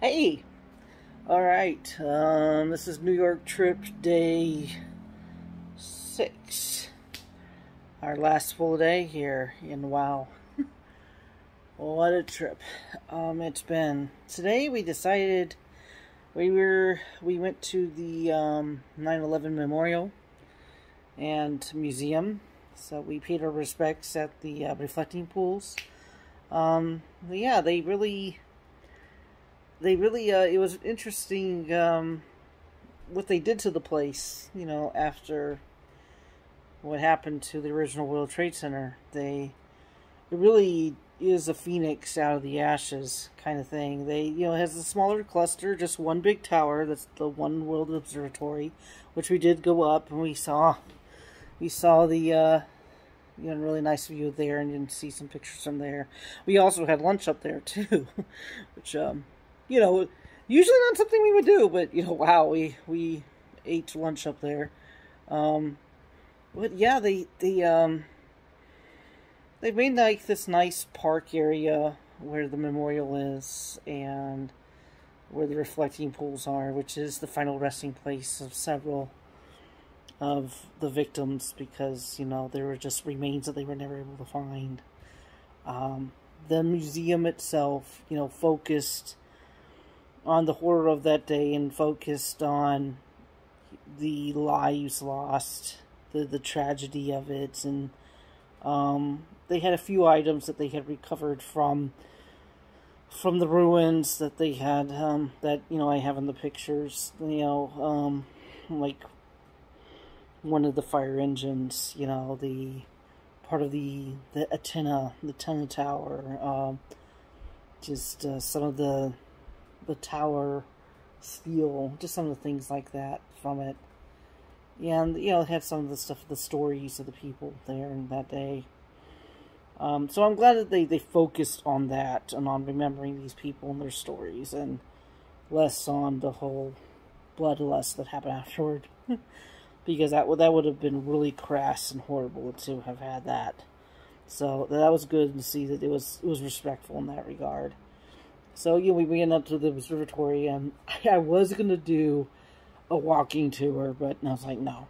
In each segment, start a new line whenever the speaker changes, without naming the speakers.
Hey! Alright, this is New York trip day 6. Our last full day here, and wow. What a trip. It's been. Today we decided we went to the 9/11 Memorial and Museum. So we paid our respects at the reflecting pools. Yeah, they really, it was interesting, what they did to the place, after what happened to the original World Trade Center. It really is a phoenix out of the ashes kind of thing. It has a smaller cluster, just one big tower. That's the One World Observatory, which we did go up, and we saw the, really nice view there, and you can see some pictures from there. We also had lunch up there, too, which, usually not something we would do, but, wow, we ate lunch up there. But, yeah, they made, like, this nice park area where the memorial is, and where the reflecting pools are, which is the final resting place of several of the victims, because, there were just remains that they were never able to find. The museum itself, focused on the horror of that day and focused on the lives lost, the tragedy of it, and they had a few items that they had recovered from the ruins that they had, that, I have in the pictures, like one of the fire engines, the part of the antenna tower, just some of the tower steel, just some of the things like that from it. And, it had some of the stuff, the stories of the people there in that day. So I'm glad that they focused on that, and on remembering these people and their stories, and less on the whole bloodlust that happened afterward. Because that would have been really crass and horrible to have had that. So that was good to see that it was respectful in that regard. So, we went up to the observatory, and I was going to do a walking tour, but I was like, no.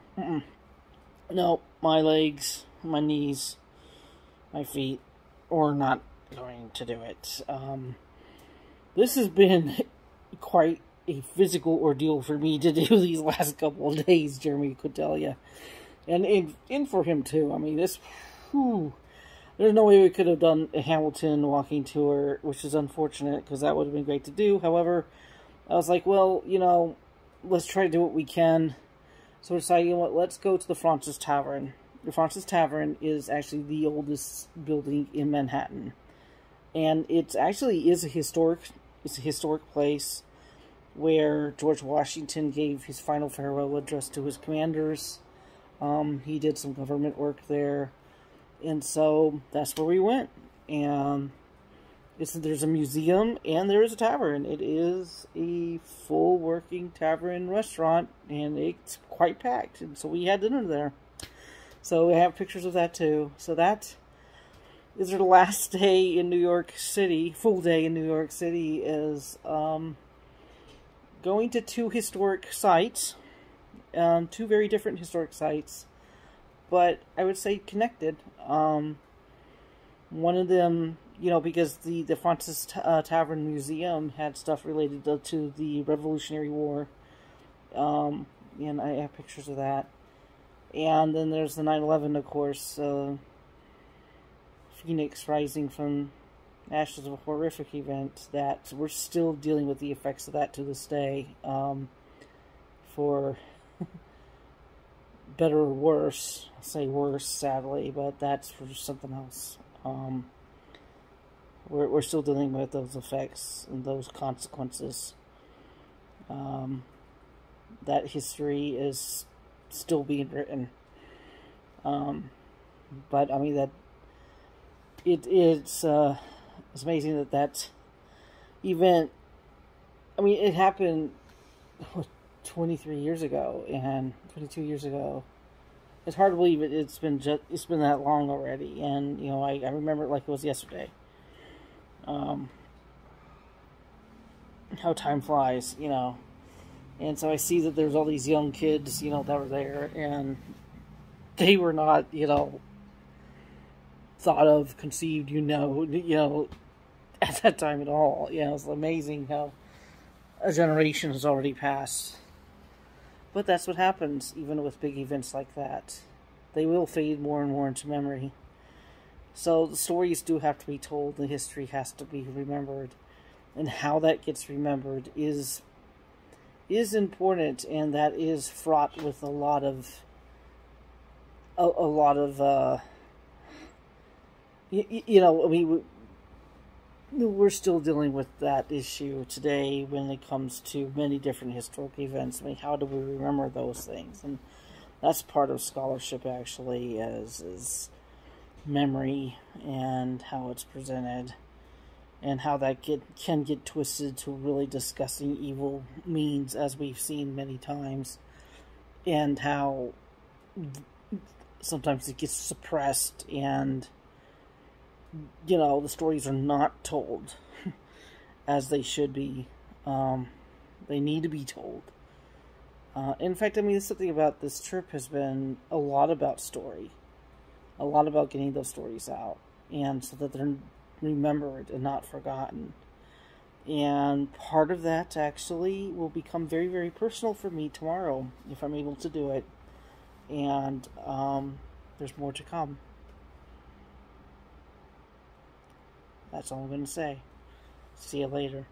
No, my legs, my knees, my feet, are not going to do it. This has been quite a physical ordeal for me to do these last couple of days, Jeremy could tell you. And for him, too. I mean, there's no way we could have done a Hamilton walking tour, which is unfortunate, because that would have been great to do. However, I was like, well, let's try to do what we can. So we decided, what, let's go to the Fraunces Tavern. The Fraunces Tavern is actually the oldest building in Manhattan. And it actually is a historic place where George Washington gave his final farewell address to his commanders. He did some government work there. And so that's where we went. And there's a museum and there is a tavern. It is a full working tavern restaurant, and it's quite packed. And so we had dinner there. So we have pictures of that too. So that is our last day in New York City, full day in New York City, is going to two historic sites, two very different historic sites, but I would say connected. One of them, because the Fraunces Tavern Museum had stuff related to the Revolutionary War, and I have pictures of that. And then there's the 9/11, of course, Phoenix rising from ashes of a horrific event that we're still dealing with the effects of that to this day, for better or worse. I'll say worse, sadly, but that's for something else. We're still dealing with those effects and those consequences. That history is still being written. But I mean that it's amazing that event. I mean, it happened 23 years ago and 22 years ago. It's hard to believe it's been that long already, and I remember it like it was yesterday. how time flies, And so I see that there's all these young kids, that were there, and they were not, thought of, conceived, at that time at all. It's amazing how a generation has already passed. But that's what happens, even with big events like that. They will fade more and more into memory. So the stories do have to be told, the history has to be remembered. And how that gets remembered is important, and that is fraught with a lot of we're still dealing with that issue today when it comes to many different historic events. How do we remember those things? And that's part of scholarship, actually, is memory and how it's presented, and how that can get twisted to really discussing evil means, as we've seen many times, and how sometimes it gets suppressed, and the stories are not told as they should be. They need to be told. In fact, something about this trip has been a lot about story. A lot about getting those stories out, and so that they're remembered and not forgotten. And part of that actually will become very, very personal for me tomorrow, if I'm able to do it. And there's more to come. That's all I'm going to say. See you later.